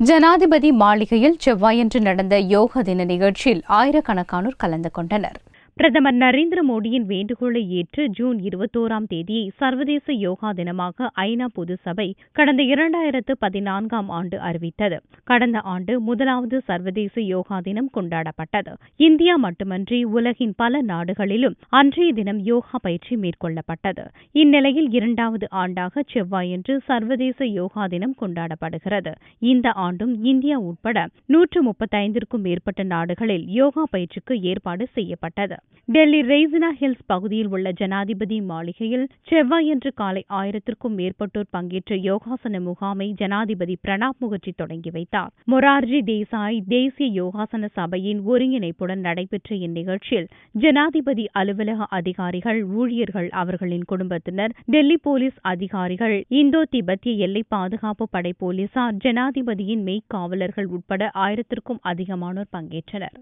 ஜனாதிபதி மாளிகையில் செவ்வாயன்று நடந்த யோகா தின நிகழ்ச்சியில் ஆயிரக்கணக்கானோர் கலந்து கொண்டனர். பிரதமர் நரேந்திர மோடியின் வேண்டுகோளை ஏற்று ஜூன் 21ஆம் தேதியை சர்வதேச யோகா தினமாக ஐநா பொதுசபை கடந்த 2014ஆம் ஆண்டு அறிவித்தது. கடந்த ஆண்டு முதலாவது சர்வதேச யோகா தினம் கொண்டாடப்பட்டது. இந்தியா மட்டுமன்றி உலகின் பல நாடுகளிலும் அன்றைய தினம் யோகா பயிற்சி மேற்கொள்ளப்பட்டது. இந்நிலையில் 2வது ஆண்டாக செவ்வாயன்று சர்வதேச யோகா தினம் கொண்டாடப்படுகிறது. இந்த ஆண்டும் இந்தியா உட்பட 135க்கும் மேற்பட்ட நாடுகளில் யோகா பயிற்சிக்கு ஏற்பாடு செய்யப்பட்டது. டெல்லி ரெய்சினா ஹில்ஸ் பகுதியில் உள்ள ஜனாதிபதி மாளிகையில் செவ்வாயன்று காலை 1000க்கும் மேற்பட்டோர் பங்கேற்ற யோகாசன முகாமை ஜனாதிபதி பிரணாப் முகர்ஜி தொடங்கி வைத்தார். மொரார்ஜி தேசாய் தேசிய யோகாசன சபையின் ஒருங்கிணைப்புடன் நடைபெற்ற இந்நிகழ்ச்சியில் ஜனாதிபதி அலுவலக அதிகாரிகள், ஊழியர்கள், அவர்களின் குடும்பத்தினர், டெல்லி போலீஸ் அதிகாரிகள், இந்தோ திபெத்திய எல்லை பாதுகாப்பு படை போலீசார், ஜனாதிபதியின் மெய்க்காவலர்கள் உட்பட 1000க்கும் அதிகமானோர் பங்கேற்றனர்.